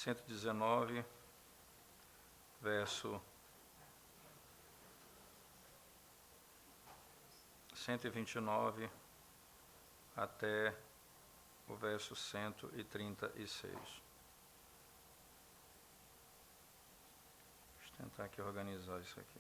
119, verso 129 até o verso 136. Deixa eu tentar aqui organizar isso aqui.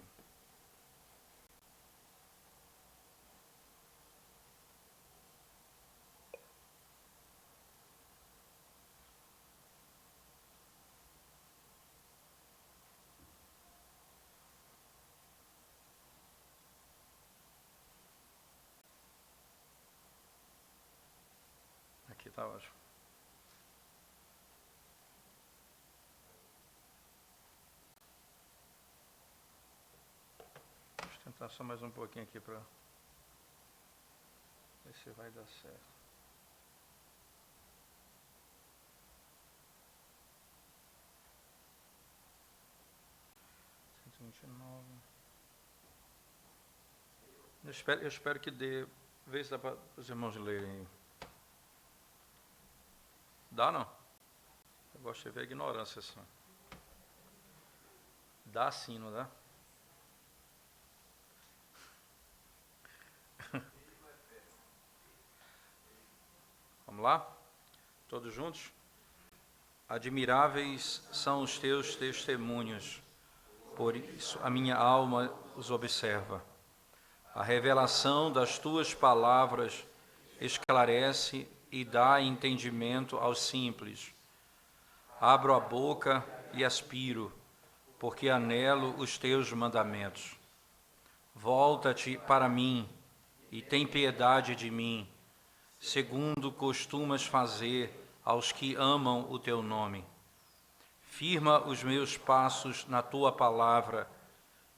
Aqui está ótimo. Deixa eu tentar só mais um pouquinho aqui para ver se vai dar certo. Eu espero que dê. Vê se dá para os irmãos lerem. Dá, não? Eu gosto de ver a ignorância assim. Dá sim, não dá? Vamos lá? Todos juntos? Admiráveis são os teus testemunhos, por isso a minha alma os observa. A revelação das tuas palavras esclarece e dá entendimento aos simples. Abro a boca e aspiro, porque anelo os teus mandamentos. Volta-te para mim e tem piedade de mim, segundo costumas fazer aos que amam o teu nome. Firma os meus passos na tua palavra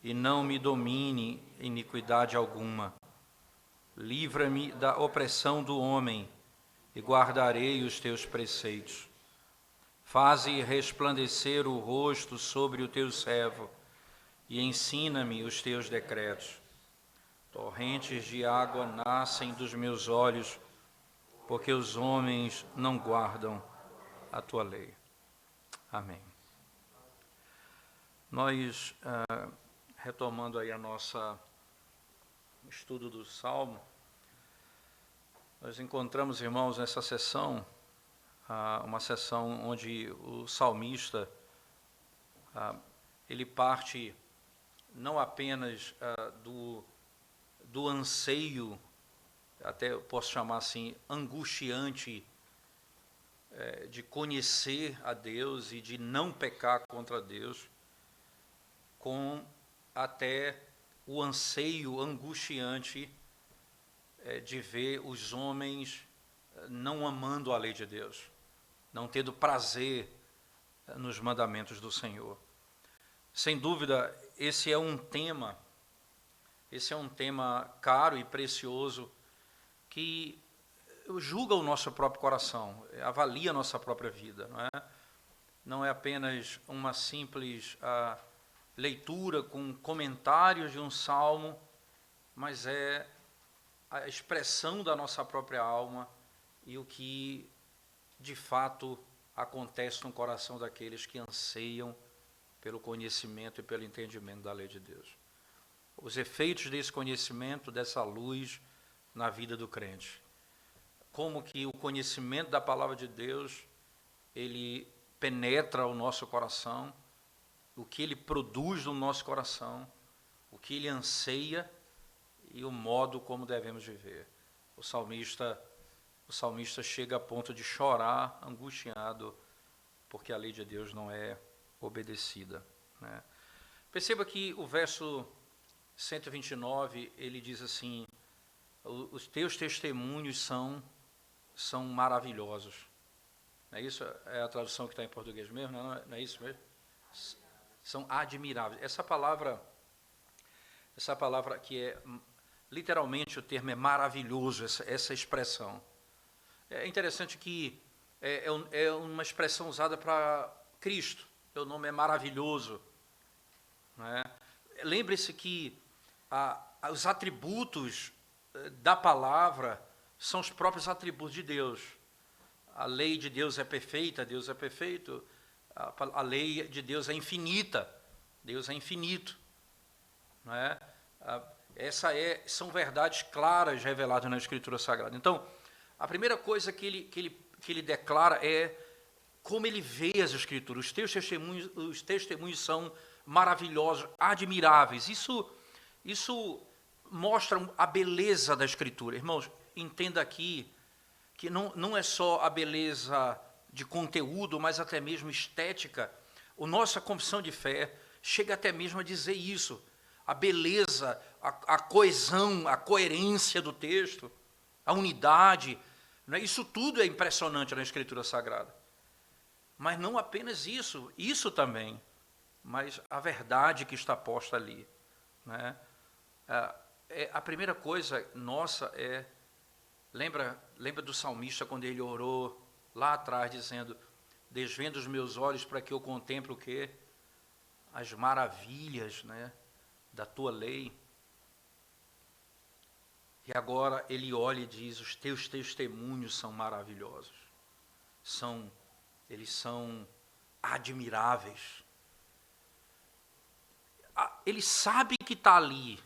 e não me domine iniquidade alguma. Livra-me da opressão do homem e guardarei os teus preceitos. Faze resplandecer o rosto sobre o teu servo e ensina-me os teus decretos. Torrentes de água nascem dos meus olhos, porque os homens não guardam a tua lei. Amém. Nós, retomando aí a nossa estudo do Salmo, nós encontramos, irmãos, nessa sessão, uma sessão onde o salmista, ele parte não apenas do anseio, até eu posso chamar assim, angustiante, de conhecer a Deus e de não pecar contra Deus, com até o anseio angustiante de ver os homens não amando a lei de Deus, não tendo prazer nos mandamentos do Senhor. Sem dúvida, esse é um tema caro e precioso que julga o nosso próprio coração, avalia a nossa própria vida, não é? Não é apenas uma simples leitura com comentários de um salmo, mas é a expressão da nossa própria alma e o que de fato acontece no coração daqueles que anseiam pelo conhecimento e pelo entendimento da lei de Deus. Os efeitos desse conhecimento, dessa luz na vida do crente. Como que o conhecimento da palavra de Deus, ele penetra o nosso coração, o que ele produz no nosso coração, o que ele anseia e o modo como devemos viver. O salmista chega a ponto de chorar, angustiado, porque a lei de Deus não é obedecida, né? Perceba que o verso 129, ele diz assim: os teus testemunhos são maravilhosos. Não é isso? É a tradução que está em português mesmo? Não é isso mesmo? São admiráveis. Essa palavra que é, literalmente o termo é maravilhoso, essa expressão. É interessante que é uma expressão usada para Cristo. O nome é maravilhoso, não é? Lembre-se que os atributos da palavra são os próprios atributos de Deus. A lei de Deus é perfeita, Deus é perfeito, A lei de Deus é infinita. Deus é infinito. Não é? São verdades claras reveladas na Escritura Sagrada. Então, a primeira coisa que ele declara é como ele vê as Escrituras. Os testemunhos são maravilhosos, admiráveis. Isso mostra a beleza da Escritura. Irmãos, entenda aqui que não é só a beleza de conteúdo, mas até mesmo estética. A nossa confissão de fé chega até mesmo a dizer isso. A beleza, a coesão, a coerência do texto, a unidade. Né? Isso tudo é impressionante na Escritura Sagrada. Mas não apenas isso também, mas a verdade que está posta ali. Né? A primeira coisa nossa é, lembra do salmista quando ele orou lá atrás, dizendo, desvenda os meus olhos para que eu contemple o quê? As maravilhas, né, da tua lei. E agora ele olha e diz, os teus testemunhos são maravilhosos. Eles são admiráveis. Ele sabe que está ali.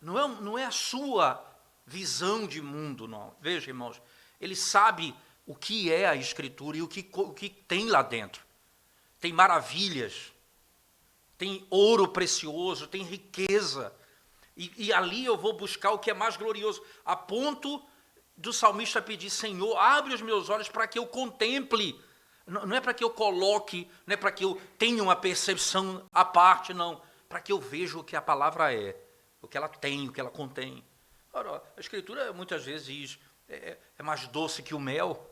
Não é a sua visão de mundo, não. Veja, irmãos, ele sabe o que é a Escritura e o que tem lá dentro. Tem maravilhas, tem ouro precioso, tem riqueza. E ali eu vou buscar o que é mais glorioso, a ponto do salmista pedir, Senhor, abre os meus olhos para que eu contemple. Não é para que eu coloque, não é para que eu tenha uma percepção à parte, não. Para que eu veja o que a palavra é, o que ela tem, o que ela contém. Ora, a Escritura muitas vezes diz, é mais doce que o mel,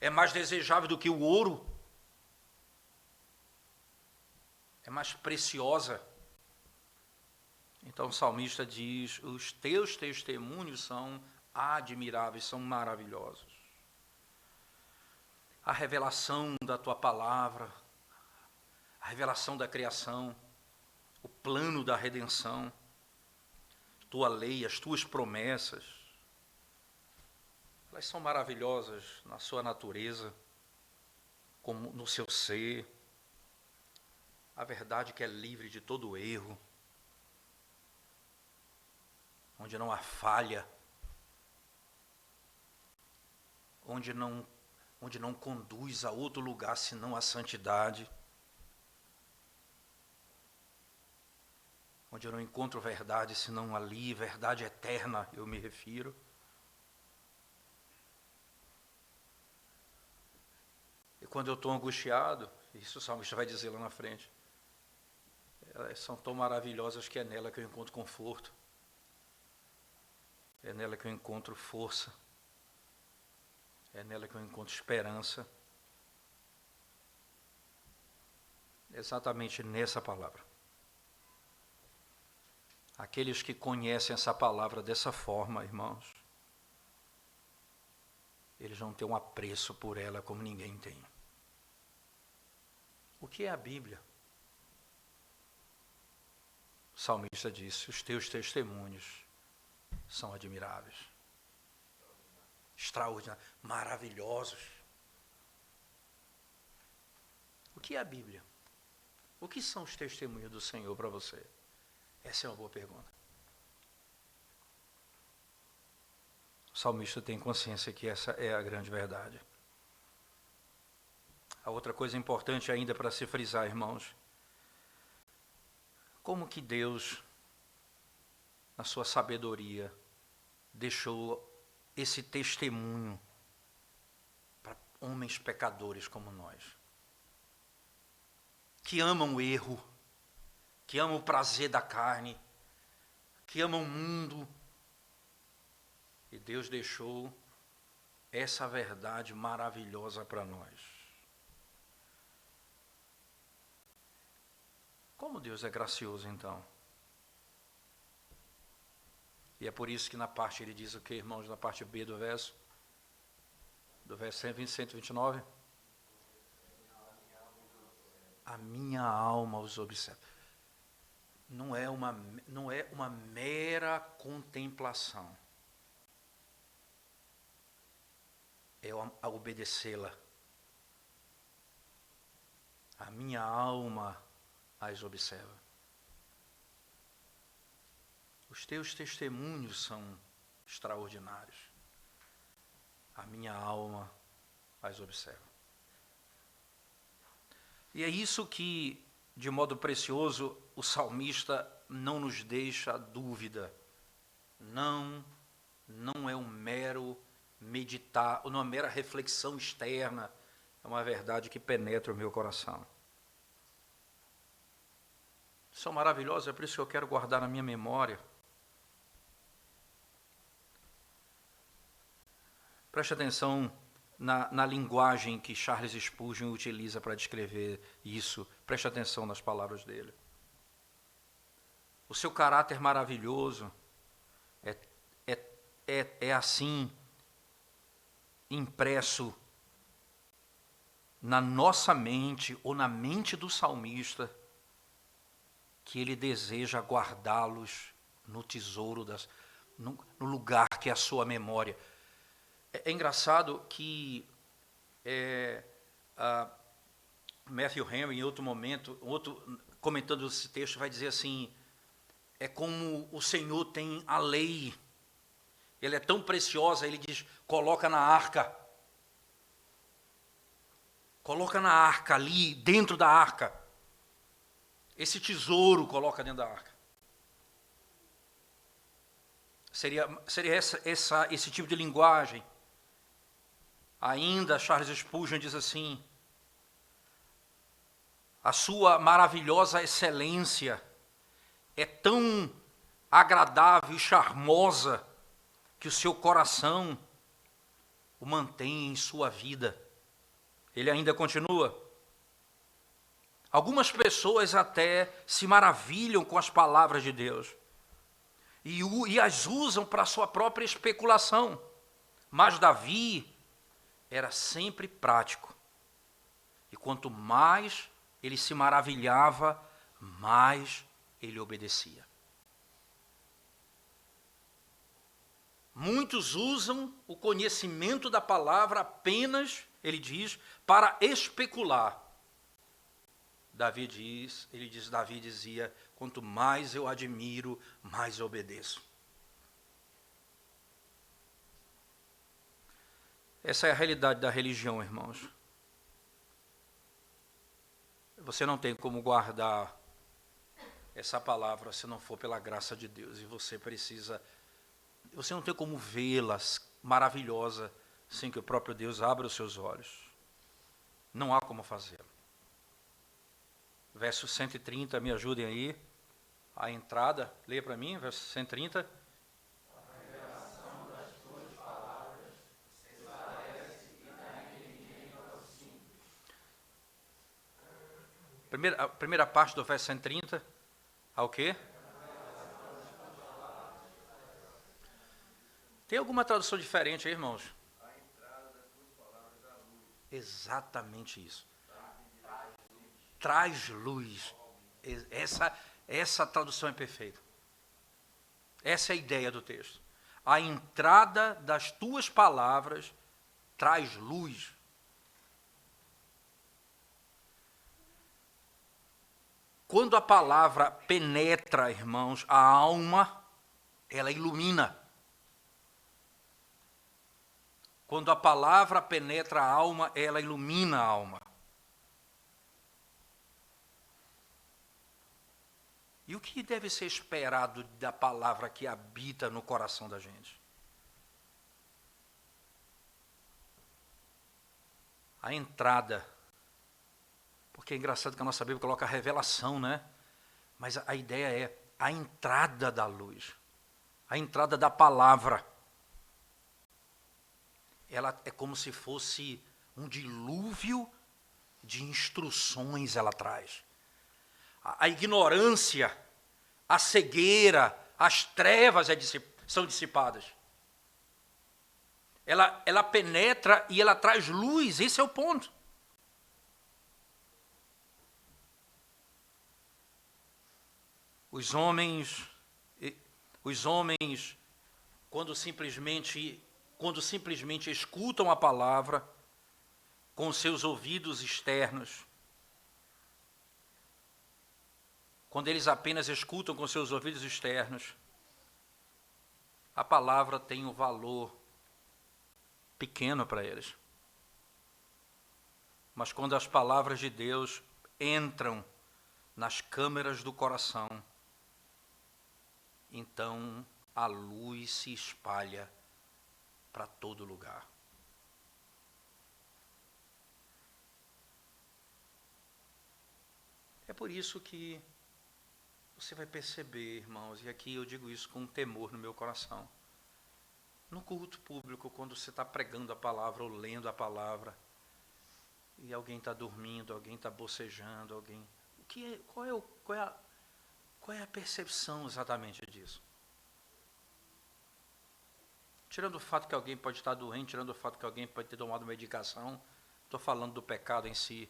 é mais desejável do que o ouro, é mais preciosa. Então o salmista diz, os teus testemunhos são admiráveis, são maravilhosos. A revelação da tua palavra, a revelação da criação, o plano da redenção, tua lei, as tuas promessas, elas são maravilhosas na sua natureza, como no seu ser, a verdade que é livre de todo erro, onde não há falha, onde não conduz a outro lugar senão a santidade, onde eu não encontro verdade senão ali, verdade eterna, eu me refiro. E quando eu estou angustiado, isso o salmista vai dizer lá na frente, elas são tão maravilhosas que é nela que eu encontro conforto, é nela que eu encontro força, é nela que eu encontro esperança. Exatamente nessa palavra. Aqueles que conhecem essa palavra dessa forma, irmãos, eles vão ter um apreço por ela como ninguém tem. O que é a Bíblia? O salmista disse, os teus testemunhos são admiráveis, extraordinários, maravilhosos. O que é a Bíblia? O que são os testemunhos do Senhor para você? Essa é uma boa pergunta. O salmista tem consciência que essa é a grande verdade. A outra coisa importante ainda para se frisar, irmãos, como que Deus, na sua sabedoria, deixou esse testemunho para homens pecadores como nós, que amam o erro, que amam o prazer da carne, que amam o mundo. E Deus deixou essa verdade maravilhosa para nós. Como Deus é gracioso, então. E é por isso que na parte, ele diz o que, irmãos, na parte B do verso 120, 129? A minha alma os observa. Não é uma mera contemplação. É a obedecê-la. A a minha alma as observa. Os teus testemunhos são extraordinários. A minha alma as observa. E é isso que, de modo precioso, o salmista não nos deixa dúvida. Não é um mero meditar, ou uma mera reflexão externa, é uma verdade que penetra o meu coração. São maravilhosos, é por isso que eu quero guardar na minha memória. Preste atenção na linguagem que Charles Spurgeon utiliza para descrever isso. Preste atenção nas palavras dele. O seu caráter maravilhoso é assim, impresso na nossa mente ou na mente do salmista, que ele deseja guardá-los no tesouro, no lugar que é a sua memória. É engraçado que Matthew Henry, em outro momento, comentando esse texto, vai dizer assim, é como o Senhor tem a lei, ele é tão preciosa, ele diz, coloca na arca ali, dentro da arca, esse tesouro coloca dentro da arca. Seria esse tipo de linguagem. Ainda Charles Spurgeon diz assim, a sua maravilhosa excelência é tão agradável e charmosa que o seu coração o mantém em sua vida. Ele ainda continua. Algumas pessoas até se maravilham com as palavras de Deus e as usam para a sua própria especulação. Mas Davi era sempre prático. E quanto mais ele se maravilhava, mais ele obedecia. Muitos usam o conhecimento da palavra apenas, ele diz, para especular. Davi dizia, quanto mais eu admiro, mais eu obedeço. Essa é a realidade da religião, irmãos. Você não tem como guardar essa palavra se não for pela graça de Deus. E você não tem como vê-la maravilhosa sem que o próprio Deus abra os seus olhos. Não há como fazê-lo. Verso 130, me ajudem aí. A entrada, leia para mim, verso 130. A primeira parte do verso 130, ao quê? Tem alguma tradução diferente aí, irmãos? A entrada das tuas palavras da luz. Exatamente isso. Traz luz. Essa tradução é perfeita. Essa é a ideia do texto. A entrada das tuas palavras traz luz. Quando a palavra penetra, irmãos, a alma, ela ilumina. Quando a palavra penetra a alma, ela ilumina a alma. E o que deve ser esperado da palavra que habita no coração da gente? A entrada. Porque é engraçado que a nossa Bíblia coloca a revelação, né? Mas a ideia é a entrada da luz. A entrada da palavra. Ela é como se fosse um dilúvio de instruções ela traz. A ignorância, a cegueira, as trevas são dissipadas. Ela penetra e ela traz luz, esse é o ponto. Os homens, quando simplesmente escutam a palavra com seus ouvidos externos, quando eles apenas escutam com seus ouvidos externos, a palavra tem um valor pequeno para eles. Mas quando as palavras de Deus entram nas câmeras do coração, então a luz se espalha para todo lugar. É por isso que você vai perceber, irmãos, e aqui eu digo isso com temor no meu coração, no culto público, quando você está pregando a palavra ou lendo a palavra, e alguém está dormindo, alguém está bocejando, alguém... Qual é a percepção exatamente disso? Tirando o fato que alguém pode estar doente, tirando o fato que alguém pode ter tomado medicação, estou falando do pecado em si.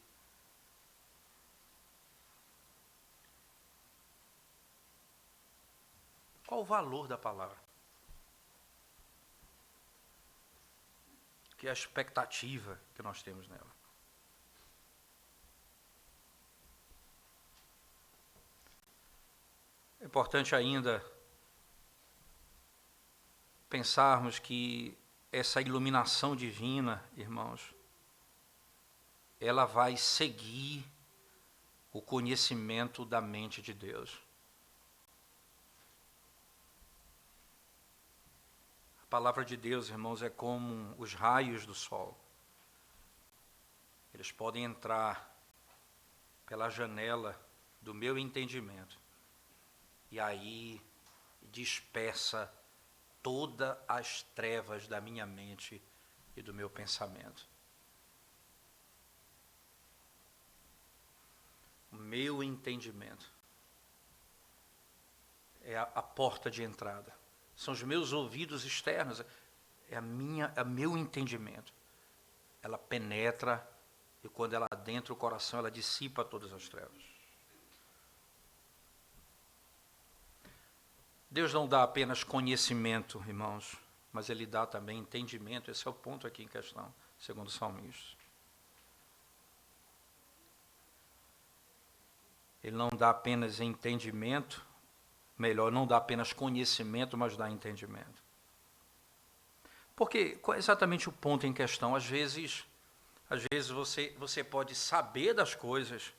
Qual o valor da palavra? Que é a expectativa que nós temos nela. É importante ainda pensarmos que essa iluminação divina, irmãos, ela vai seguir o conhecimento da mente de Deus. A palavra de Deus, irmãos, é como os raios do sol. Eles podem entrar pela janela do meu entendimento e aí dispersa todas as trevas da minha mente e do meu pensamento. O meu entendimento é a porta de entrada. São os meus ouvidos externos, é meu entendimento. Ela penetra e quando ela adentra o coração, ela dissipa todas as trevas. Deus não dá apenas conhecimento, irmãos, mas Ele dá também entendimento. Esse é o ponto aqui em questão, segundo o salmista. Ele não dá apenas entendimento, melhor, não dá apenas conhecimento, mas dá entendimento. Porque qual é exatamente o ponto em questão? Às vezes você pode saber das coisas,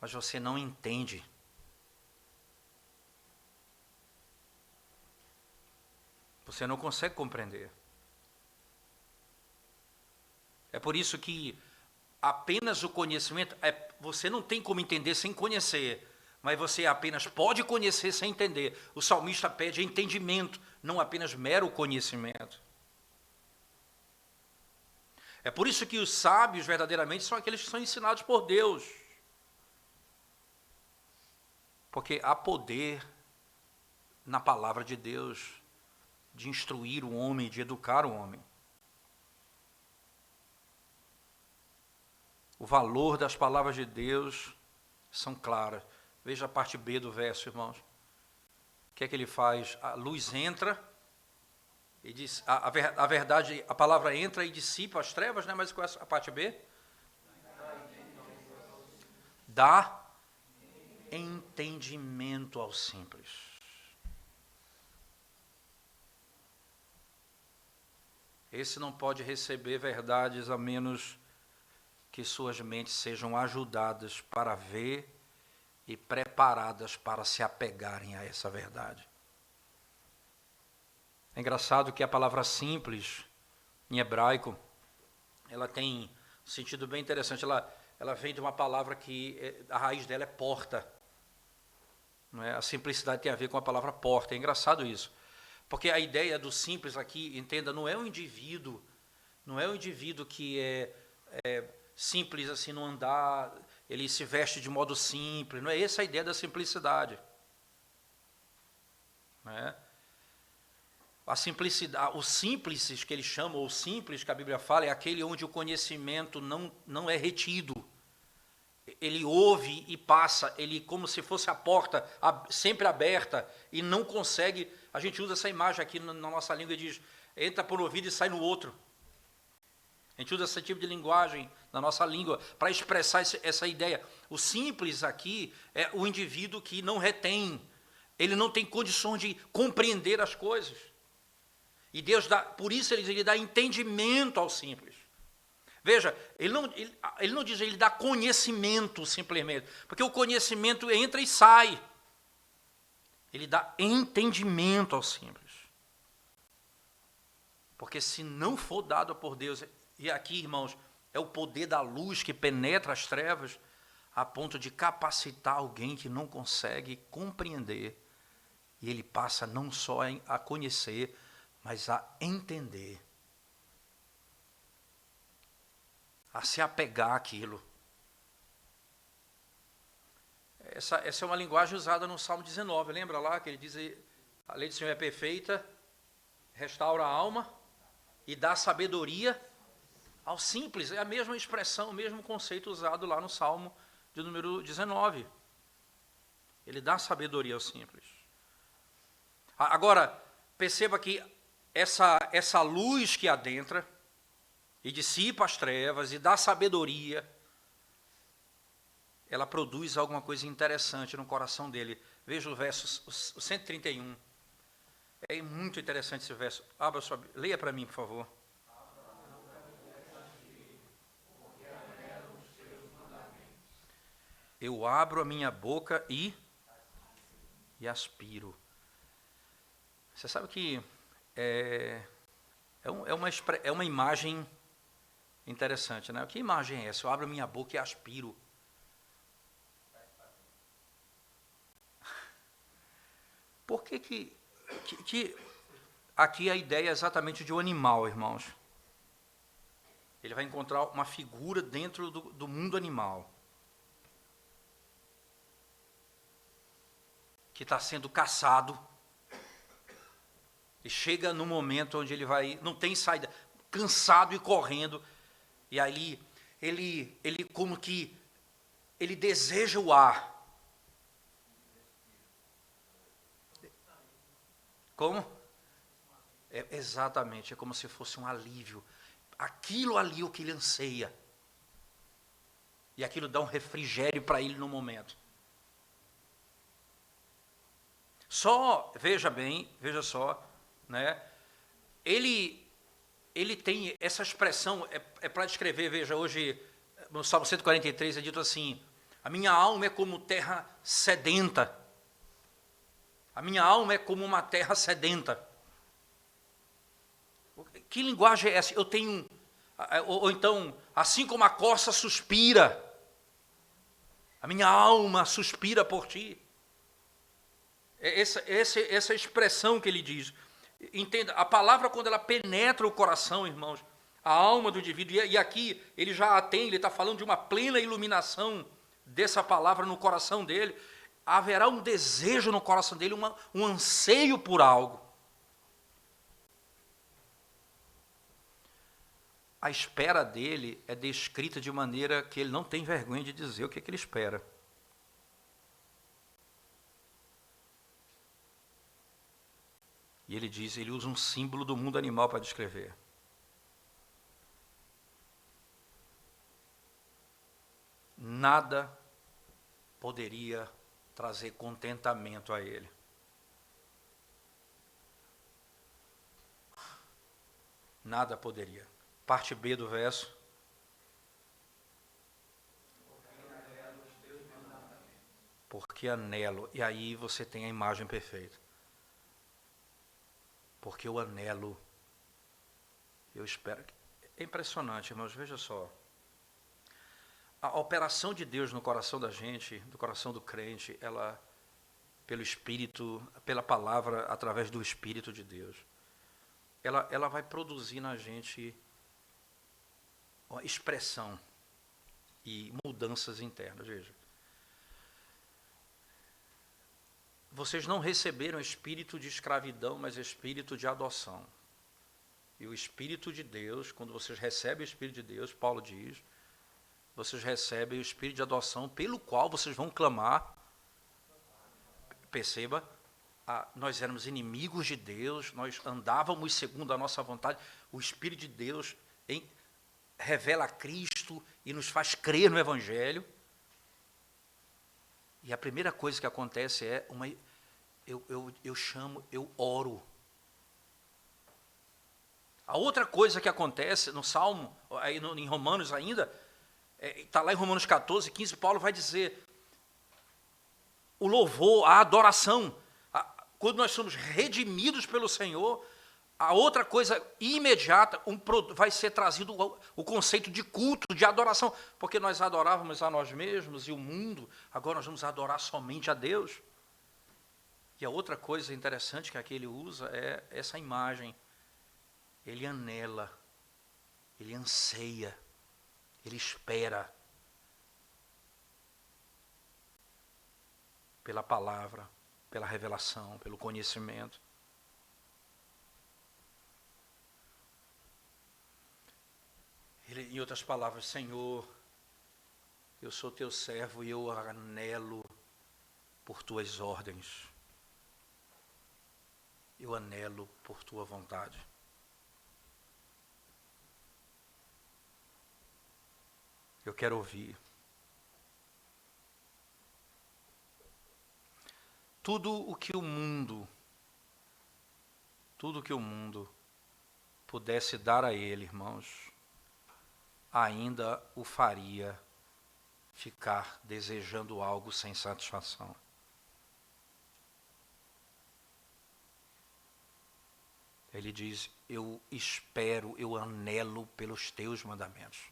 mas você não entende. Você não consegue compreender. É por isso que apenas o conhecimento, você não tem como entender sem conhecer, mas você apenas pode conhecer sem entender. O salmista pede entendimento, não apenas mero conhecimento. É por isso que os sábios verdadeiramente são aqueles que são ensinados por Deus. Porque há poder na palavra de Deus de instruir o homem, de educar o homem. O valor das palavras de Deus são claras. Veja a parte B do verso, irmãos. O que é que ele faz? A luz entra, e diz, a verdade, a palavra entra e dissipa as trevas, né? Mas qual é a parte B? Dá entendimento ao simples. Esse não pode receber verdades a menos que suas mentes sejam ajudadas para ver e preparadas para se apegarem a essa verdade. É engraçado que a palavra simples, em hebraico, ela tem um sentido bem interessante. Ela vem de uma palavra que a raiz dela é porta. Não é? A simplicidade tem a ver com a palavra porta. É engraçado isso. Porque a ideia do simples aqui, entenda, não é um indivíduo que é simples assim no andar, ele se veste de modo simples, não é essa a ideia da simplicidade. Não é? A simplicidade, os simples que ele chama, ou simples que a Bíblia fala, é aquele onde o conhecimento não é retido. Ele ouve e passa, ele como se fosse a porta sempre aberta e não consegue. A gente usa essa imagem aqui na nossa língua e diz, entra por um ouvido e sai no outro. A gente usa esse tipo de linguagem na nossa língua para expressar essa ideia. O simples aqui é o indivíduo que não retém, ele não tem condições de compreender as coisas. E Deus dá, por isso ele dá entendimento ao simples. Veja, ele não diz, ele dá conhecimento simplesmente, porque o conhecimento entra e sai. Ele dá entendimento ao simples. Porque se não for dado por Deus, e aqui, irmãos, é o poder da luz que penetra as trevas, a ponto de capacitar alguém que não consegue compreender, e ele passa não só a conhecer, mas a entender, a se apegar àquilo. Essa é uma linguagem usada no Salmo 19, lembra lá que ele diz, a lei do Senhor é perfeita, restaura a alma e dá sabedoria ao simples. É a mesma expressão, o mesmo conceito usado lá no Salmo de número 19. Ele dá sabedoria ao simples. Agora, perceba que essa luz que adentra e dissipa as trevas e dá sabedoria, ela produz alguma coisa interessante no coração dele. Veja o verso o 131. É muito interessante esse verso. Abra sua, leia para mim, por favor. Eu abro a minha boca e aspiro. Você sabe que é uma imagem interessante, né? Que imagem é essa? Eu abro a minha boca e aspiro. Por que aqui a ideia é exatamente de um animal, irmãos? Ele vai encontrar uma figura dentro do mundo animal, que está sendo caçado, e chega no momento onde ele vai, não tem saída, cansado e correndo, e aí ele como que, ele deseja o ar. Como? Exatamente, é como se fosse um alívio. Aquilo ali é o que ele anseia. E aquilo dá um refrigério para ele no momento. Só, veja bem, veja só, né? Ele tem essa expressão, é para descrever, veja, hoje, no Salmo 143 é dito assim, a minha alma é como terra sedenta. A minha alma é como uma terra sedenta. Que linguagem é essa? Eu tenho, ou então, assim como a corça suspira, a minha alma suspira por ti. Essa expressão que ele diz. Entenda, a palavra quando ela penetra o coração, irmãos, a alma do indivíduo, e aqui ele já a tem, ele está falando de uma plena iluminação dessa palavra no coração dele, haverá um desejo no coração dele, um anseio por algo. A espera dele é descrita de maneira que ele não tem vergonha de dizer o que ele espera. E ele diz, ele usa um símbolo do mundo animal para descrever. Nada poderia trazer contentamento a ele. Nada poderia. Parte B do verso. Porque anelo. E aí você tem a imagem perfeita. Porque eu anelo. Eu espero. É impressionante, irmãos. Veja só. A operação de Deus no coração da gente, do coração do crente, ela, pelo Espírito, pela palavra, através do Espírito de Deus, ela vai produzir na gente uma expressão e mudanças internas. Veja, vocês não receberam espírito de escravidão, mas espírito de adoção. E o Espírito de Deus, quando vocês recebem o Espírito de Deus, Paulo diz, vocês recebem o Espírito de adoção, pelo qual vocês vão clamar. Perceba, nós éramos inimigos de Deus, nós andávamos segundo a nossa vontade. O Espírito de Deus revela Cristo e nos faz crer no Evangelho. E a primeira coisa que acontece é eu oro. A outra coisa que acontece no Salmo, aí em Romanos ainda, está lá em Romanos 14, 15, Paulo vai dizer, o louvor, a adoração, quando nós somos redimidos pelo Senhor, a outra coisa imediata, vai ser trazido o conceito de culto, de adoração, porque nós adorávamos a nós mesmos e o mundo, agora nós vamos adorar somente a Deus. E a outra coisa interessante que aqui ele usa é essa imagem. Ele anela, ele anseia, ele espera pela palavra, pela revelação, pelo conhecimento. Em outras palavras, Senhor, eu sou teu servo e eu anelo por tuas ordens. Eu anelo por tua vontade. Eu quero ouvir. Tudo o que o mundo pudesse dar a ele, irmãos, ainda o faria ficar desejando algo sem satisfação. Ele diz, eu espero, eu anelo pelos teus mandamentos.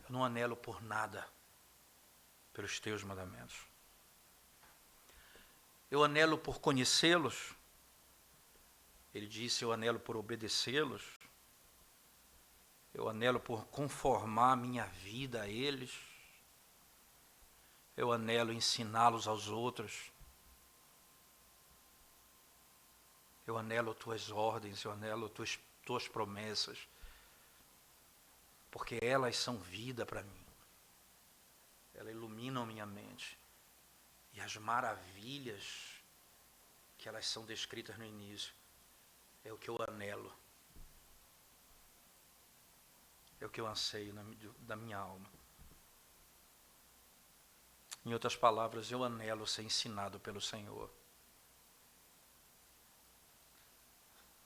Eu não anelo por nada pelos teus mandamentos. Eu anelo por conhecê-los. Ele disse, eu anelo por obedecê-los. Eu anelo por conformar minha vida a eles. Eu anelo ensiná-los aos outros. Eu anelo tuas ordens, eu anelo tuas promessas, porque elas são vida para mim. Elas iluminam minha mente. E as maravilhas que elas são descritas no início, é o que eu anelo. É o que eu anseio da minha alma. Em outras palavras, eu anelo ser ensinado pelo Senhor.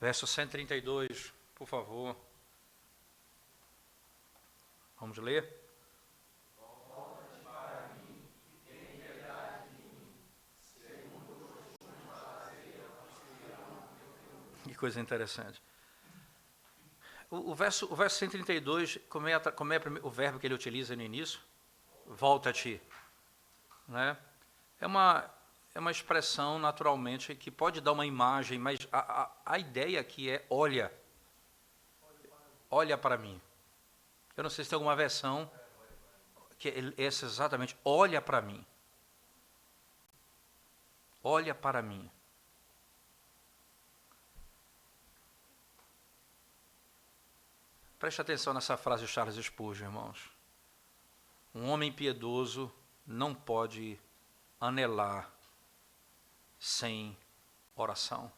Verso 132, por favor. Vamos ler? Volta-te para mim, e tem piedade de mim, segundo o costume fazer, que coisa interessante. O verso 132, como é o verbo que ele utiliza no início? Volta-te. Né? É uma expressão, naturalmente, que pode dar uma imagem, mas a ideia aqui é olha. Olha para mim. Eu não sei se tem alguma versão que é essa exatamente, olha para mim. Olha para mim. Preste atenção nessa frase de Charles Spurgeon, irmãos. Um homem piedoso não pode anelar sem oração.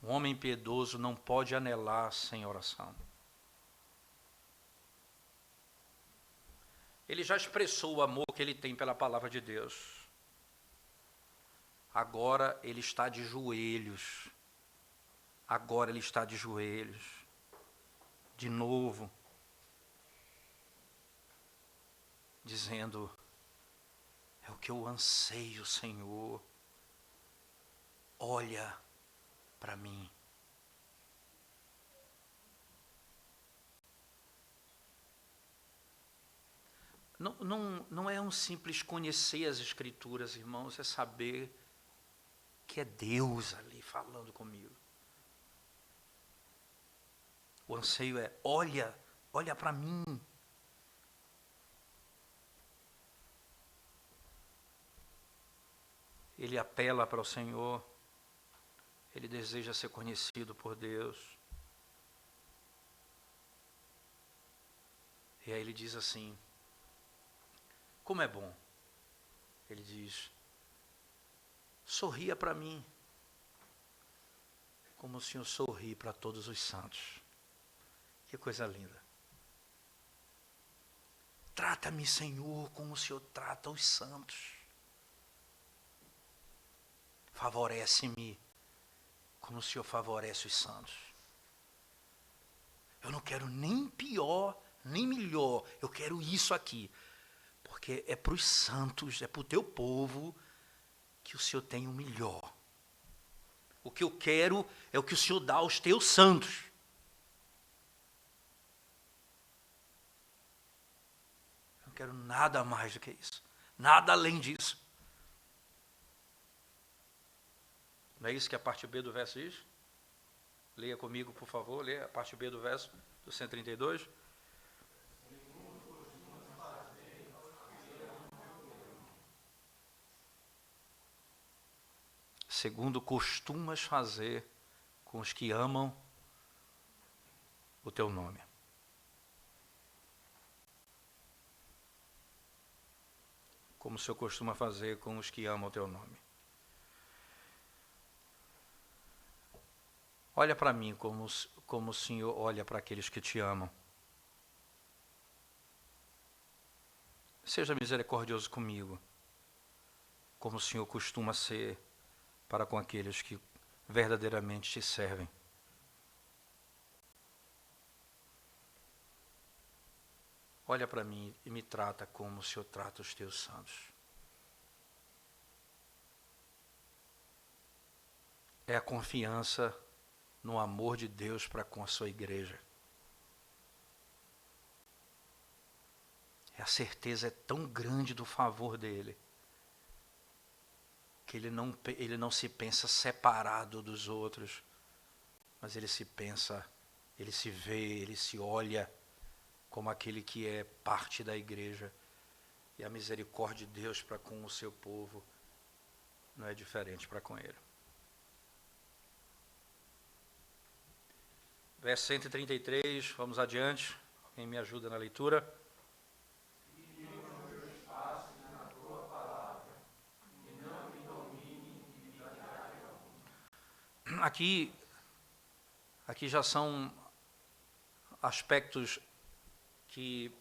Um homem piedoso não pode anelar sem oração. Ele já expressou o amor que ele tem pela palavra de Deus. Agora ele está de joelhos. Agora ele está de joelhos. De novo. Dizendo, é o que eu anseio, Senhor. Olha para mim. Não é um simples conhecer as Escrituras, irmãos, é saber que é Deus ali falando comigo. O anseio é, olha para mim. Ele apela para o Senhor, ele deseja ser conhecido por Deus. E aí ele diz assim, como é bom. Ele diz, sorria para mim. como o Senhor sorri para todos os santos. Que coisa linda. Trata-me, Senhor, como o Senhor trata os santos. Favorece-me como o Senhor favorece os santos. Eu não quero nem pior, nem melhor. Eu quero isso aqui. Porque é para os santos, é para o teu povo que o Senhor tem o melhor. O que eu quero é o que o Senhor dá aos teus santos. Eu não quero nada mais do que isso. Nada além disso. Não é isso que a parte B do verso diz? Leia comigo, por favor. Leia a parte B do verso do 132. Segundo costumas fazer com os que amam o teu nome. Como o Senhor costuma fazer com os que amam o teu nome. Olha para mim como o Senhor olha para aqueles que te amam. Seja misericordioso comigo, como o Senhor costuma ser para com aqueles que verdadeiramente te servem. Olha para mim e me trata como o Senhor trata os teus santos. É a confiança no amor de Deus para com a sua igreja. A certeza é tão grande do favor dele, que ele não se pensa separado dos outros, mas ele se pensa, ele se vê, ele se olha como aquele que é parte da igreja. E a misericórdia de Deus para com o seu povo não é diferente para com ele. Verso 133, vamos adiante. Quem me ajuda na leitura? Aqui já são aspectos que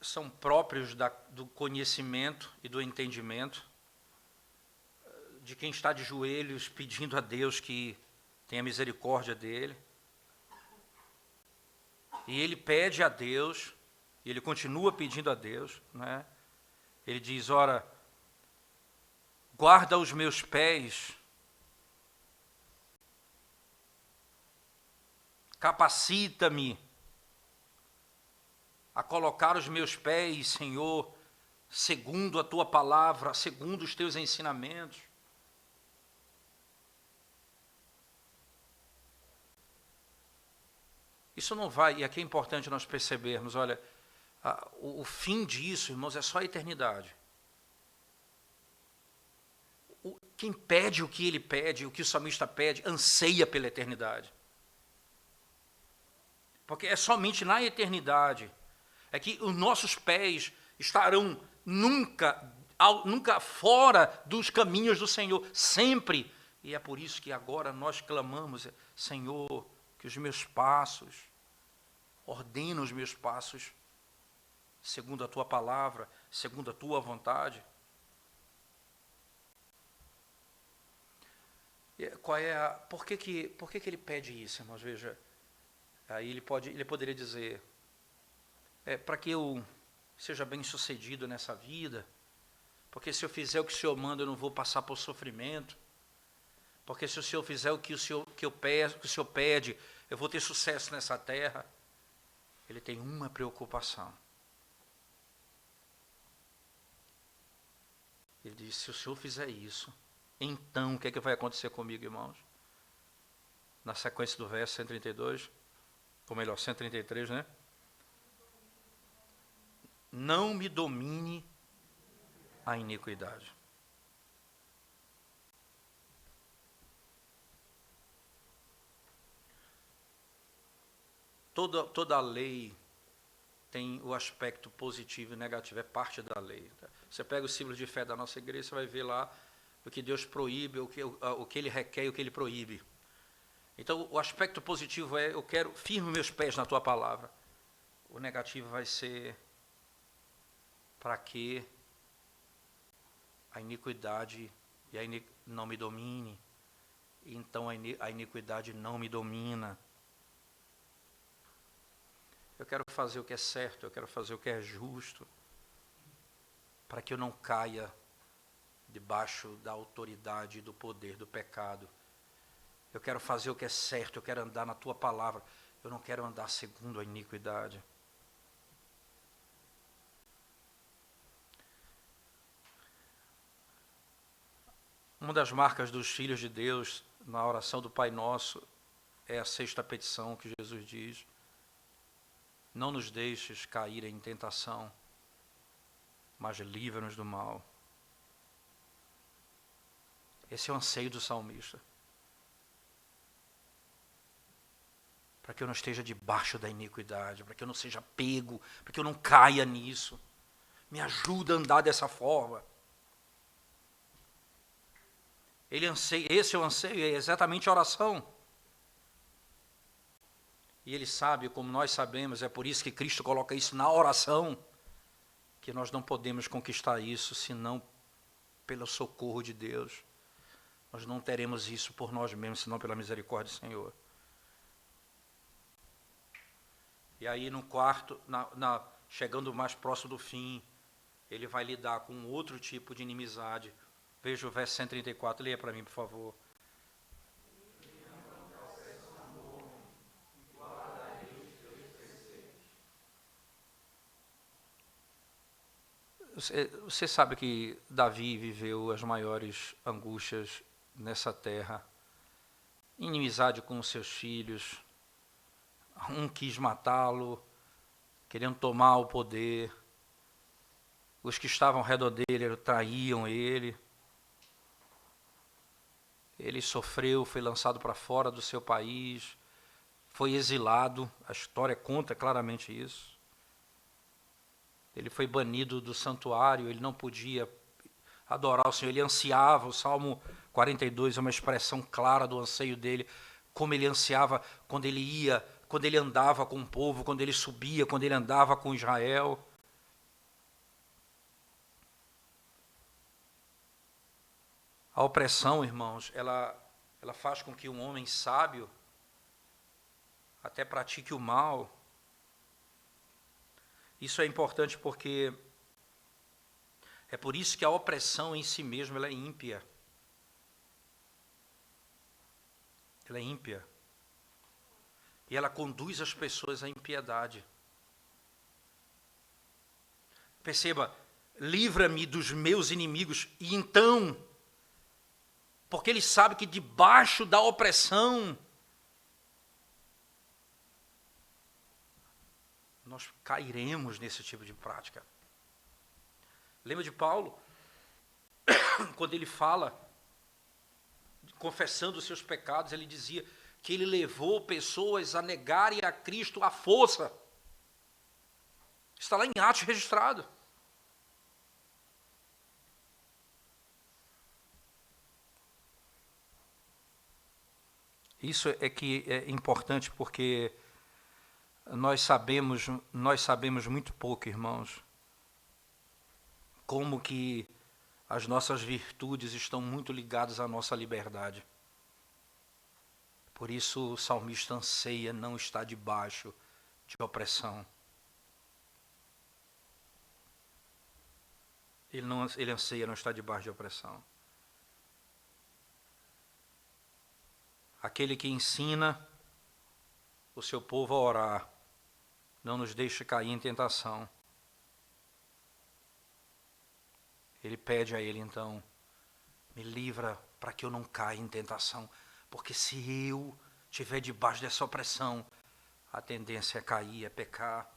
são próprios do conhecimento e do entendimento de quem está de joelhos pedindo a Deus que tenha misericórdia dele. E ele pede a Deus, e ele continua pedindo a Deus, né? Ele diz, ora, guarda os meus pés, capacita-me a colocar os meus pés, Senhor, segundo a tua palavra, segundo os teus ensinamentos. Isso não vai, e aqui é importante nós percebermos, olha, o fim disso, irmãos, é só a eternidade. Quem pede o que ele pede, o que o salmista pede, anseia pela eternidade. Porque é somente na eternidade é que os nossos pés estarão nunca fora dos caminhos do Senhor, sempre. E é por isso que agora nós clamamos, Senhor, que os meus passos, ordena os meus passos, segundo a tua palavra, segundo a tua vontade. Por que ele pede isso, irmãos? Veja, aí ele poderia dizer, para que eu seja bem sucedido nessa vida, porque se eu fizer o que o Senhor manda, eu não vou passar por sofrimento, porque se o Senhor fizer o que o Senhor pede, eu vou ter sucesso nessa terra. Ele tem uma preocupação. Ele diz, se o Senhor fizer isso, então o que é que vai acontecer comigo, irmãos? Na sequência do verso 132, ou melhor, 133, né? Não me domine a iniquidade. Toda a lei tem o aspecto positivo e negativo, é parte da lei. Você pega o símbolo de fé da nossa igreja, você vai ver lá o que Deus proíbe, o que ele requer e o que ele proíbe. Então, o aspecto positivo é, eu quero, firme meus pés na tua palavra. O negativo vai ser, para que a iniquidade não me domine. Então, a iniquidade não me domina. Eu quero fazer o que é certo, eu quero fazer o que é justo, para que eu não caia debaixo da autoridade e do poder do pecado. Eu quero fazer o que é certo, eu quero andar na tua palavra, eu não quero andar segundo a iniquidade. Uma das marcas dos filhos de Deus, na oração do Pai Nosso, é a sexta petição que Jesus diz: não nos deixes cair em tentação, mas livra-nos do mal. Esse é o anseio do salmista. Para que eu não esteja debaixo da iniquidade, para que eu não seja pego, para que eu não caia nisso. Me ajuda a andar dessa forma. Esse é o anseio, é exatamente a oração. E ele sabe, como nós sabemos, é por isso que Cristo coloca isso na oração, que nós não podemos conquistar isso senão pelo socorro de Deus. Nós não teremos isso por nós mesmos, senão pela misericórdia do Senhor. E aí no quarto, chegando mais próximo do fim, ele vai lidar com outro tipo de inimizade. Veja o verso 134, leia para mim, por favor. Você sabe que Davi viveu as maiores angústias nessa terra. Inimizade com os seus filhos. Um quis matá-lo, querendo tomar o poder. Os que estavam ao redor dele traíam ele. Ele sofreu, foi lançado para fora do seu país, foi exilado, a história conta claramente isso. Ele foi banido do santuário, ele não podia adorar o Senhor, ele ansiava, o Salmo 42 é uma expressão clara do anseio dele, como ele ansiava quando ele ia, quando ele andava com o povo, quando ele subia, quando ele andava com Israel. A opressão, irmãos, ela faz com que um homem sábio até pratique o mal. Isso é importante porque é por isso que a opressão em si mesma ela é ímpia. Ela é ímpia. E ela conduz as pessoas à impiedade. Perceba, livra-me dos meus inimigos, e então, porque ele sabe que debaixo da opressão nós cairemos nesse tipo de prática. Lembra de Paulo? Quando ele fala, confessando os seus pecados, ele dizia que ele levou pessoas a negarem a Cristo à força. Está lá em Atos registrado. Isso é que é importante porque nós sabemos muito pouco, irmãos, como que as nossas virtudes estão muito ligadas à nossa liberdade. Por isso o salmista anseia não estar debaixo de opressão. Ele anseia não estar debaixo de opressão. Aquele que ensina o seu povo a orar, não nos deixe cair em tentação. Ele pede a ele então, me livra para que eu não caia em tentação, porque se eu estiver debaixo dessa opressão, a tendência é cair, é pecar.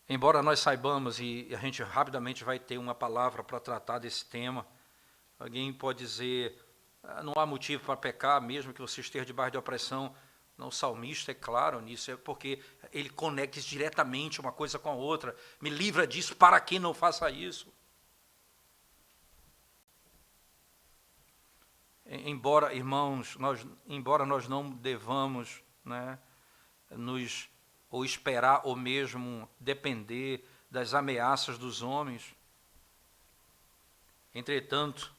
Embora nós saibamos, e a gente rapidamente vai ter uma palavra para tratar desse tema, alguém pode dizer, não há motivo para pecar, mesmo que você esteja debaixo de opressão. Não, o salmista é claro nisso, é porque ele conecta diretamente uma coisa com a outra. Me livra disso para que não faça isso. embora, irmãos, embora nós não devamos, né, ou esperar ou mesmo depender das ameaças dos homens, entretanto,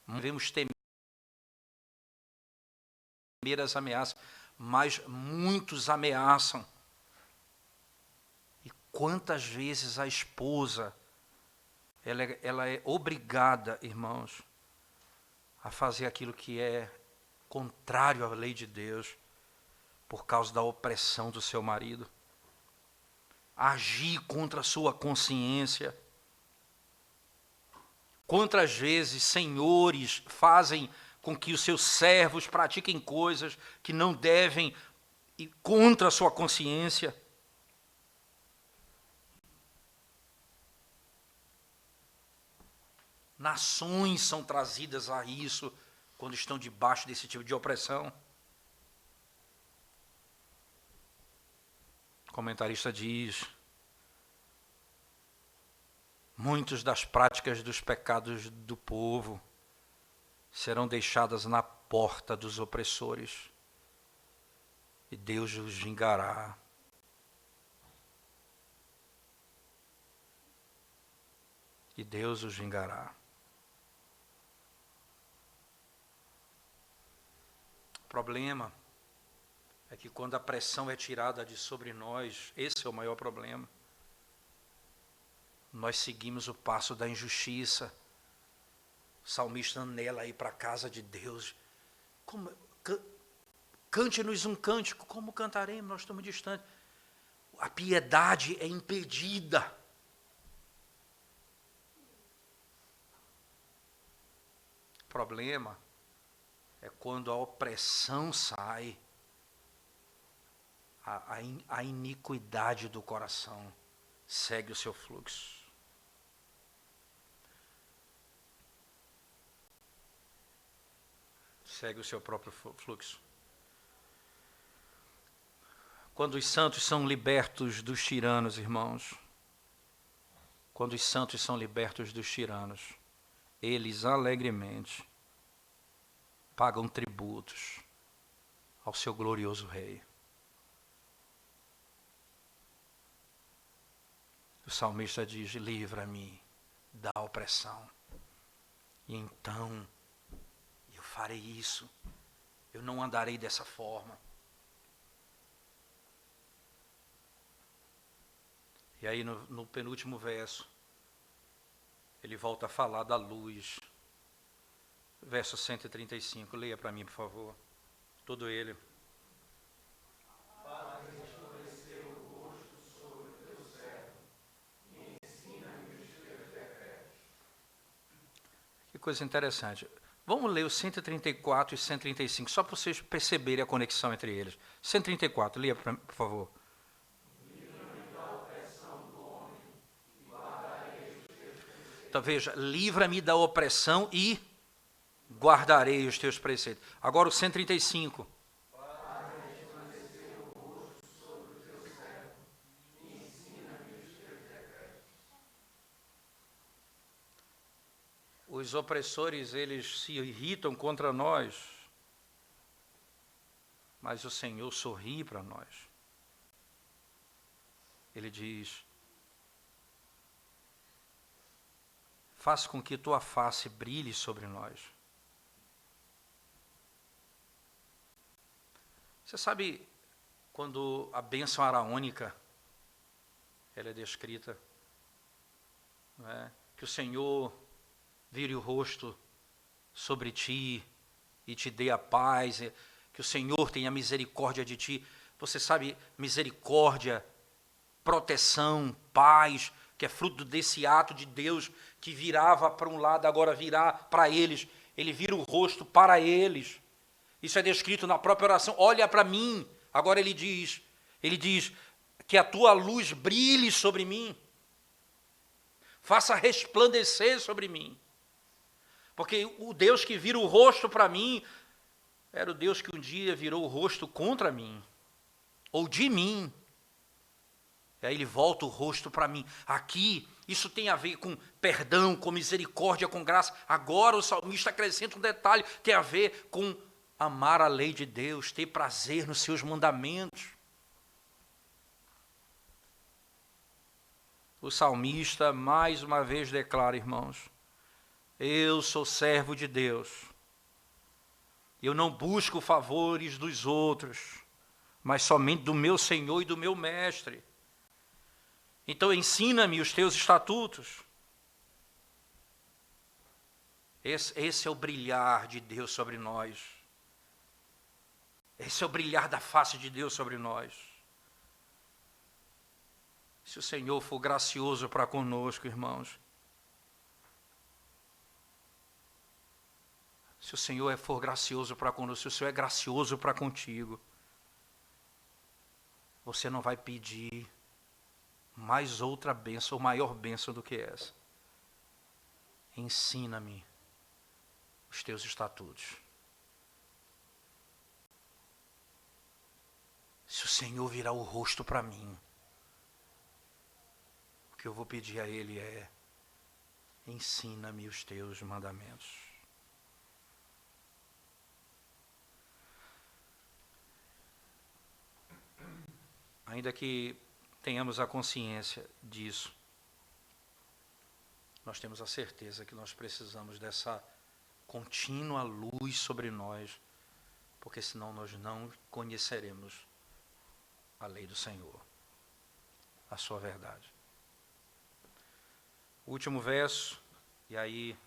devemos temer as ameaças, mas muitos ameaçam. E quantas vezes a esposa, ela é obrigada, irmãos, a fazer aquilo que é contrário à lei de Deus, por causa da opressão do seu marido, agir contra a sua consciência. Quantas vezes senhores fazem com que os seus servos pratiquem coisas que não devem e contra a sua consciência? Nações são trazidas a isso quando estão debaixo desse tipo de opressão. O comentarista diz: muitas das práticas dos pecados do povo serão deixadas na porta dos opressores, e Deus os vingará. E Deus os vingará. O problema é que quando a pressão é tirada de sobre nós, esse é o maior problema. Nós seguimos o passo da injustiça. O salmista anela aí para a casa de Deus. Cante-nos um cântico, como cantaremos? Nós estamos distantes. A piedade é impedida. O problema é quando a opressão sai, a iniquidade do coração segue o seu fluxo. Segue o seu próprio fluxo. Quando os santos são libertos dos tiranos, irmãos, quando os santos são libertos dos tiranos, eles alegremente pagam tributos ao seu glorioso Rei. O salmista diz: livra-me da opressão, e então eu farei isso, eu não andarei dessa forma. E aí no penúltimo verso, ele volta a falar da luz. Verso 135, leia para mim, por favor. Todo ele. Para resplandecer o rosto sobre o teu servo, e ensina-me os teus decretos. Que coisa interessante. Vamos ler os 134 e 135, só para vocês perceberem a conexão entre eles. 134, leia, por favor. Então veja, livra-me da opressão e guardarei os teus preceitos. Agora o 135. Para resplandecer o rosto sobre o teu servo, e ensina-me os teus decretos. Os opressores, eles se irritam contra nós, mas o Senhor sorri para nós. Ele diz: faz com que tua face brilhe sobre nós. Você sabe, quando a bênção araônica ela é descrita, não é? Que o Senhor vire o rosto sobre ti e te dê a paz, que o Senhor tenha misericórdia de ti. Você sabe, misericórdia, proteção, paz, que é fruto desse ato de Deus que virava para um lado, agora virá para eles. Ele vira o rosto para eles. Isso é descrito na própria oração. Olha para mim. Agora ele diz que a tua luz brilhe sobre mim. Faça resplandecer sobre mim. Porque o Deus que vira o rosto para mim era o Deus que um dia virou o rosto contra mim, ou de mim. E aí ele volta o rosto para mim. Aqui, isso tem a ver com perdão, com misericórdia, com graça. Agora o salmista acrescenta um detalhe, tem a ver com amar a lei de Deus, ter prazer nos seus mandamentos. O salmista mais uma vez declara, irmãos, eu sou servo de Deus. Eu não busco favores dos outros, mas somente do meu Senhor e do meu Mestre. Então ensina-me os teus estatutos. Esse é o brilhar de Deus sobre nós. Esse é o brilhar da face de Deus sobre nós. Se o Senhor for gracioso para conosco, irmãos, se o Senhor for gracioso para conosco, se o Senhor é gracioso para contigo, você não vai pedir mais outra bênção, ou maior bênção do que essa. Ensina-me os teus estatutos. Se o Senhor virar o rosto para mim, o que eu vou pedir a Ele é: ensina-me os teus mandamentos. Ainda que tenhamos a consciência disso, nós temos a certeza que nós precisamos dessa contínua luz sobre nós, porque senão nós não conheceremos a lei do Senhor, a sua verdade. O último verso, e aí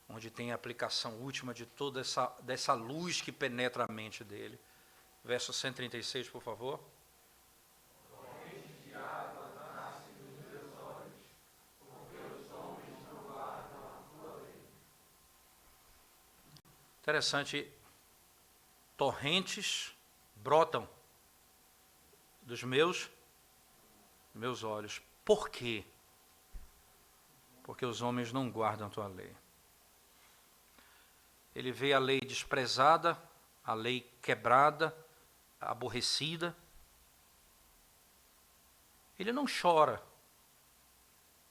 onde tem a aplicação última de toda dessa luz que penetra a mente dele. Verso 136, por favor. Interessante, torrentes brotam dos meus olhos. Por quê? Porque os homens não guardam a tua lei. Ele vê a lei desprezada, a lei quebrada, aborrecida. Ele não chora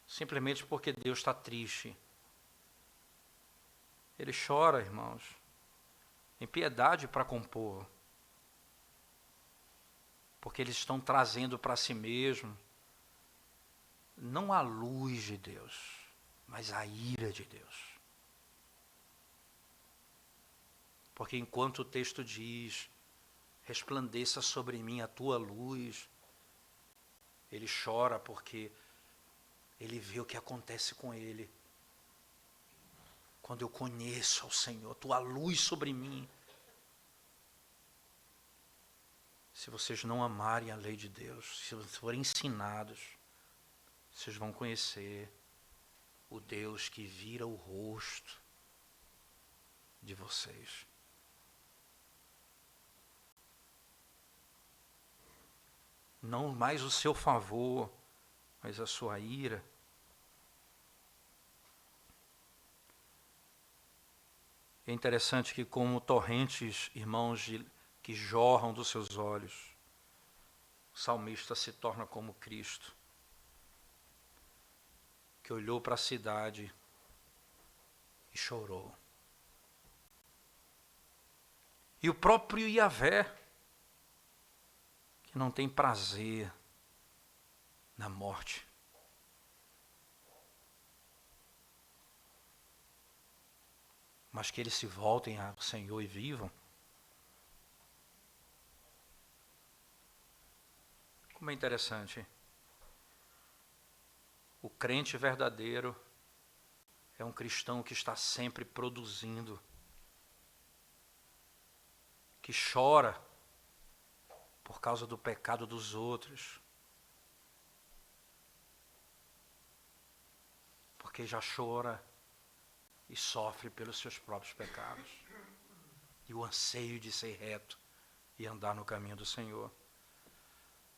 simplesmente porque Deus está triste. Ele chora, irmãos, em piedade para compor, porque eles estão trazendo para si mesmo não a luz de Deus, mas a ira de Deus. Porque enquanto o texto diz, resplandeça sobre mim a tua luz, ele chora porque ele vê o que acontece com ele. Quando eu conheço ao Senhor, tua luz sobre mim. Se vocês não amarem a lei de Deus, se vocês forem ensinados, vocês vão conhecer o Deus que vira o rosto de vocês. Não mais o seu favor, mas a sua ira. É interessante que como torrentes, irmãos, que jorram dos seus olhos, o salmista se torna como Cristo, que olhou para a cidade e chorou. E o próprio Yahvé, que não tem prazer na morte, mas que eles se voltem ao Senhor e vivam. Como é interessante. O crente verdadeiro é um cristão que está sempre produzindo, que chora por causa do pecado dos outros, porque já chora e sofre pelos seus próprios pecados, e o anseio de ser reto e andar no caminho do Senhor.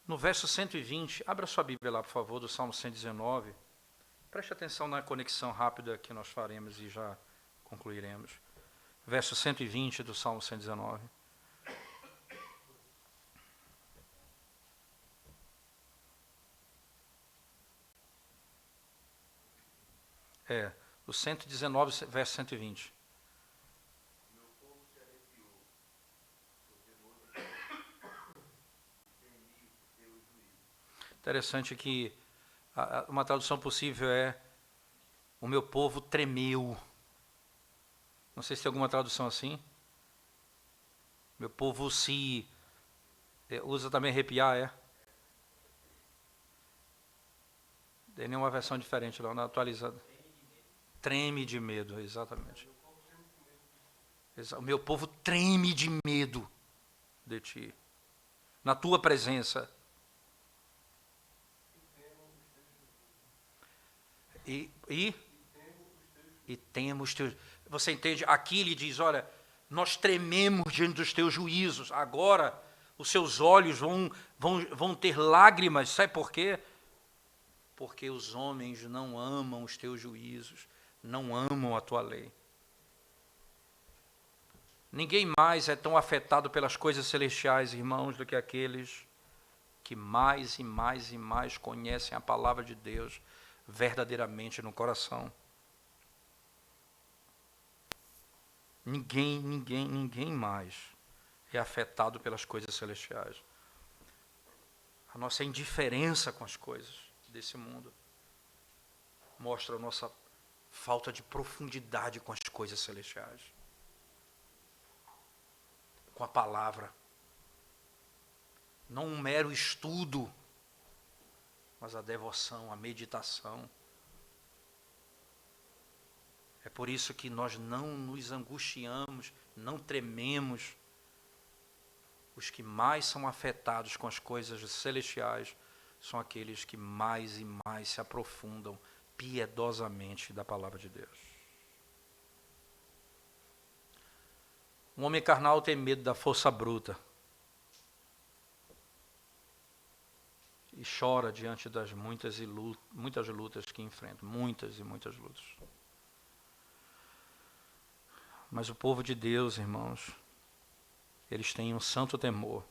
No verso 120, abra sua Bíblia lá, por favor, do Salmo 119. Preste atenção na conexão rápida que nós faremos e já concluiremos. Verso 120 do Salmo 119. O 119, verso 120. Meu povo se arrepiou, seu temor temi o teu juízo. Interessante que uma tradução possível é: o meu povo tremeu. Não sei se tem alguma tradução assim. Meu povo se... usa também arrepiar, Tem nenhuma versão diferente, não, atualizada. Treme de medo, exatamente. O meu povo treme de medo de ti, na tua presença. E temos teus... Você entende? Aqui ele diz, olha, nós trememos diante dos teus juízos. Agora os seus olhos vão ter lágrimas. Sabe por quê? Porque os homens não amam os teus juízos, não amam a tua lei. Ninguém mais é tão afetado pelas coisas celestiais, irmãos, do que aqueles que mais e mais e mais conhecem a palavra de Deus verdadeiramente no coração. Ninguém mais é afetado pelas coisas celestiais. A nossa indiferença com as coisas desse mundo mostra a nossa falta de profundidade com as coisas celestiais, com a palavra. Não um mero estudo, mas a devoção, a meditação. É por isso que nós não nos angustiamos, não trememos. Os que mais são afetados com as coisas celestiais são aqueles que mais e mais se aprofundam piedosamente da palavra de Deus. Um homem carnal tem medo da força bruta e chora diante das muitas lutas que enfrenta, muitas e muitas lutas. Mas o povo de Deus, irmãos, eles têm um santo temor.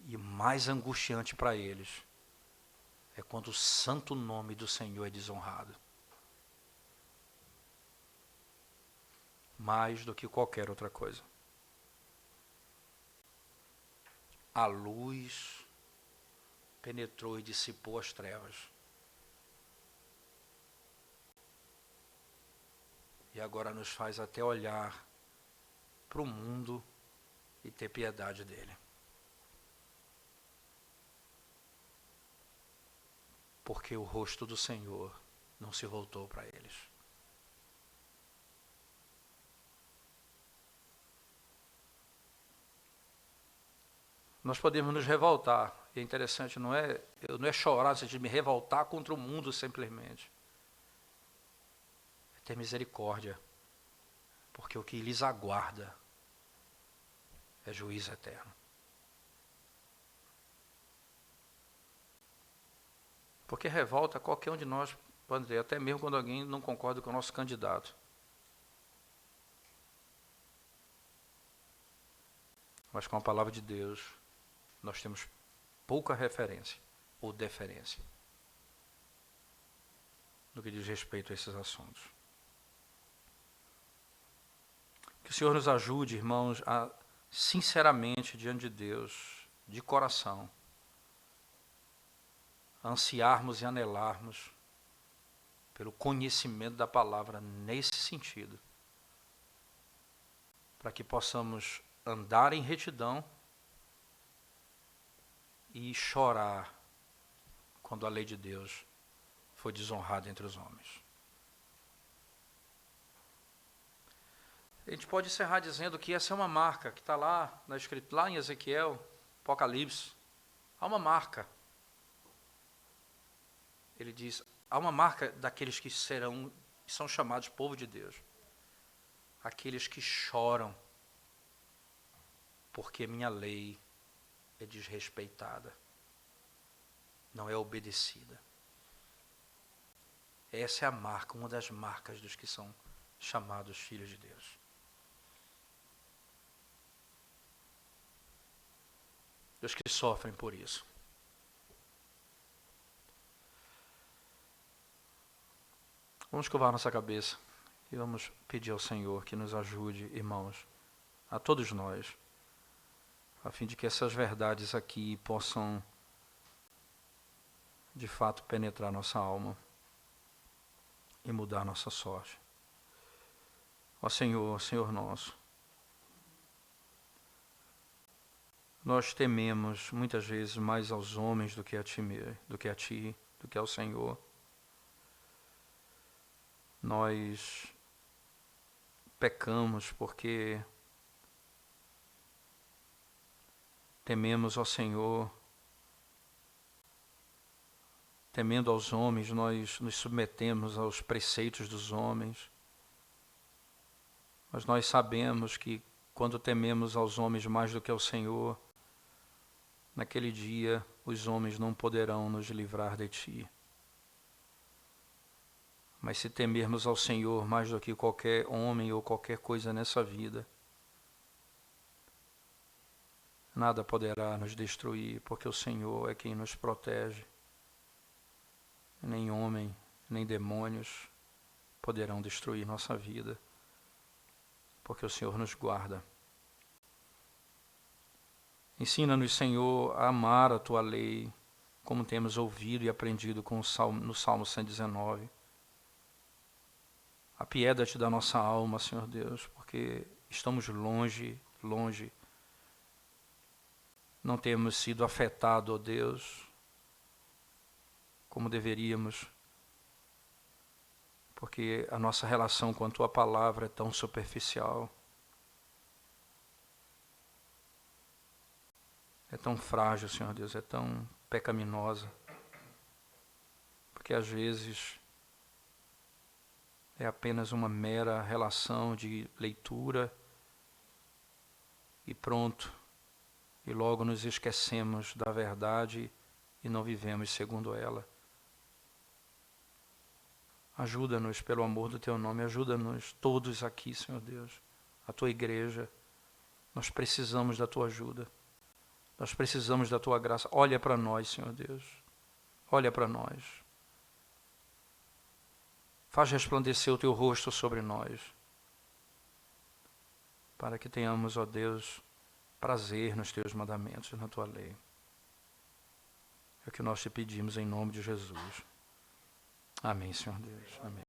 E o mais angustiante para eles é quando o santo nome do Senhor é desonrado. Mais do que qualquer outra coisa. A luz penetrou e dissipou as trevas. E agora nos faz até olhar para o mundo e ter piedade dele. Porque o rosto do Senhor não se voltou para eles. Nós podemos nos revoltar. E é interessante, não é chorar, de me revoltar contra o mundo simplesmente. Ter misericórdia, porque o que lhes aguarda é juízo eterno. Porque revolta qualquer um de nós pode ter, até mesmo quando alguém não concorda com o nosso candidato. Mas com a palavra de Deus, nós temos pouca referência ou deferência no que diz respeito a esses assuntos. Que o Senhor nos ajude, irmãos, a sinceramente diante de Deus, de coração, a ansiarmos e anelarmos pelo conhecimento da palavra nesse sentido, para que possamos andar em retidão e chorar quando a lei de Deus foi desonrada entre os homens. A gente pode encerrar dizendo que essa é uma marca que está lá, escrito lá em Ezequiel, Apocalipse. Há uma marca. Ele diz, há uma marca daqueles que são chamados povo de Deus. Aqueles que choram, porque minha lei é desrespeitada, não é obedecida. Essa é a marca, uma das marcas dos que são chamados filhos de Deus. Dos que sofrem por isso. Vamos curvar nossa cabeça e vamos pedir ao Senhor que nos ajude, irmãos, a todos nós, a fim de que essas verdades aqui possam, de fato, penetrar nossa alma e mudar nossa sorte. Ó Senhor, Senhor nosso, nós tememos muitas vezes mais aos homens do que a Ti, do que ao Senhor. Nós pecamos porque tememos ao Senhor, temendo aos homens, nós nos submetemos aos preceitos dos homens. Mas nós sabemos que quando tememos aos homens mais do que ao Senhor, naquele dia os homens não poderão nos livrar de Ti. Mas se temermos ao Senhor mais do que qualquer homem ou qualquer coisa nessa vida, nada poderá nos destruir, porque o Senhor é quem nos protege. Nem homem, nem demônios poderão destruir nossa vida, porque o Senhor nos guarda. Ensina-nos, Senhor, a amar a Tua lei, como temos ouvido e aprendido no Salmo 119. Apieda-te da nossa alma, Senhor Deus, porque estamos longe. Não temos sido afetados, ó Deus, como deveríamos, porque a nossa relação com a Tua palavra é tão superficial, é tão frágil, Senhor Deus, é tão pecaminosa, porque às vezes é apenas uma mera relação de leitura e pronto, e logo nos esquecemos da verdade e não vivemos segundo ela. Ajuda-nos pelo amor do Teu nome, ajuda-nos todos aqui, Senhor Deus, a Tua igreja. Nós precisamos da Tua ajuda, nós precisamos da Tua graça. Olha para nós, Senhor Deus, olha para nós. Faz resplandecer o Teu rosto sobre nós, para que tenhamos, ó Deus, prazer nos Teus mandamentos, na Tua lei. É o que nós te pedimos em nome de Jesus. Amém, Senhor Deus. Amém.